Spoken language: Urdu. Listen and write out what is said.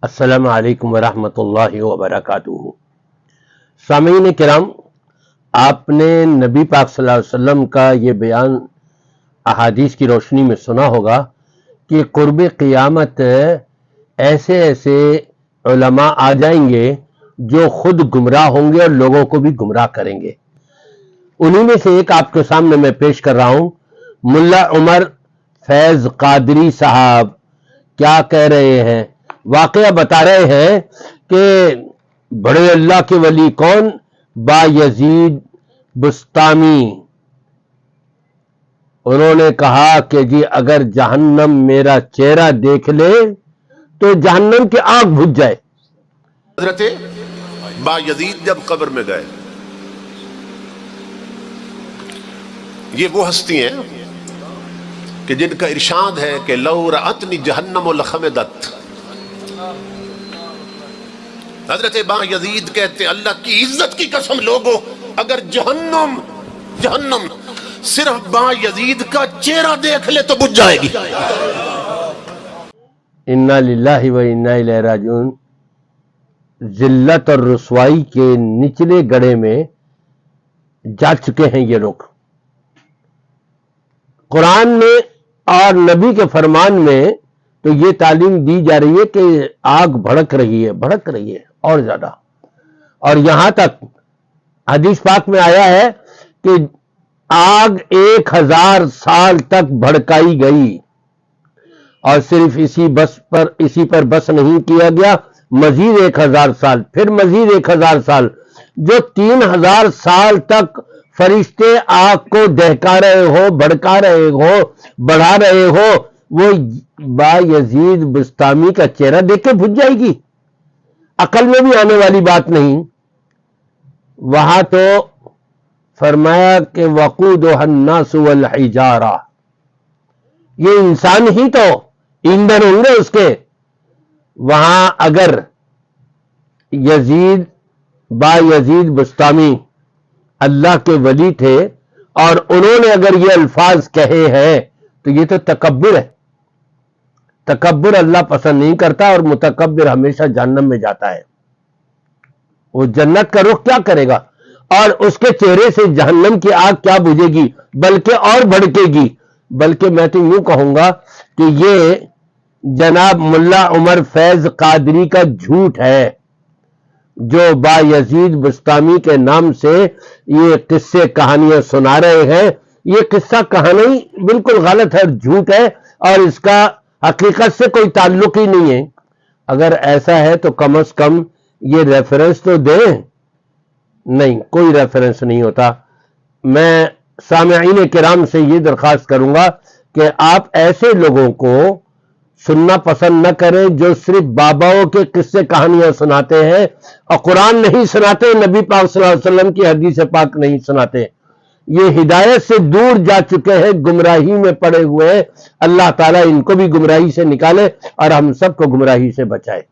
السلام علیکم ورحمۃ اللہ وبرکاتہ۔ سامعین کرام، آپ نے نبی پاک صلی اللہ علیہ وسلم کا یہ بیان احادیث کی روشنی میں سنا ہوگا کہ قرب قیامت ایسے ایسے علماء آ جائیں گے جو خود گمراہ ہوں گے اور لوگوں کو بھی گمراہ کریں گے۔ انہی میں سے ایک آپ کے سامنے میں پیش کر رہا ہوں۔ ملا عمر فیض قادری صاحب کیا کہہ رہے ہیں؟ واقعہ بتا رہے ہیں کہ بڑے اللہ کے ولی کون؟ با یزید بسطامی۔ انہوں نے کہا کہ جی اگر جہنم میرا چہرہ دیکھ لے تو جہنم کی آگ بجھ جائے۔ حضرت با یزید جب قبر میں گئے، یہ وہ ہستی ہیں کہ جن کا ارشاد ہے کہ لو رأتنی جہنم لخمدت۔ حضرت با یزید کہتے اللہ کی عزت کی قسم لوگو، اگر جہنم صرف با یزید کا چہرہ دیکھ لے تو بجھ جائے گی۔ انا للہ و انا الیہ راجعون۔ ذلت اور رسوائی کے نچلے گڑھے میں جا چکے ہیں یہ لوگ۔ قرآن میں اور نبی کے فرمان میں تو یہ تعلیم دی جا رہی ہے کہ آگ بھڑک رہی ہے اور زیادہ، اور یہاں تک حدیث پاک میں آیا ہے کہ آگ 1000 سال تک بھڑکائی گئی، اور صرف اسی پر بس نہیں کیا گیا، مزید 1000 سال، پھر مزید 1000 سال، جو 3000 سال تک فرشتے آگ کو دہکا رہے ہو، بھڑکا رہے ہو، بڑھا رہے ہو، وہ با یزید بسطامی کا چہرہ دیکھ کے بجھ جائے گی؟ عقل میں بھی آنے والی بات نہیں۔ وہاں تو فرمایا کہ وقودها الناس والحجارہ، یہ انسان ہی تو ایندھن ہوں گے اس کے۔ وہاں اگر با یزید بسطامی اللہ کے ولی تھے اور انہوں نے اگر یہ الفاظ کہے ہیں تو یہ تو تکبر ہے۔ تکبر اللہ پسند نہیں کرتا، اور متکبر ہمیشہ جہنم میں جاتا ہے۔ وہ جنت کا رخ کیا کرے گا، اور اس کے چہرے سے جہنم کی آگ کیا بجھے گی، بلکہ اور بھڑکے گی۔ بلکہ میں تو یوں کہوں گا کہ یہ جناب ملا عمر فیض قادری کا جھوٹ ہے، جو با یزید بسطامی کے نام سے یہ قصے کہانیاں سنا رہے ہیں۔ یہ قصہ کہانی بالکل غلط ہے اور جھوٹ ہے، اور اس کا حقیقت سے کوئی تعلق ہی نہیں ہے۔ اگر ایسا ہے تو کم از کم یہ ریفرنس تو دیں۔ نہیں، کوئی ریفرنس نہیں ہوتا۔ میں سامعین کرام سے یہ درخواست کروں گا کہ آپ ایسے لوگوں کو سننا پسند نہ کریں جو صرف باباؤں کے قصے کہانیاں سناتے ہیں اور قرآن نہیں سناتے، نبی پاک صلی اللہ علیہ وسلم کی حدیث پاک نہیں سناتے۔ یہ ہدایت سے دور جا چکے ہیں، گمراہی میں پڑے ہوئے ہیں۔ اللہ تعالیٰ ان کو بھی گمراہی سے نکالے اور ہم سب کو گمراہی سے بچائے۔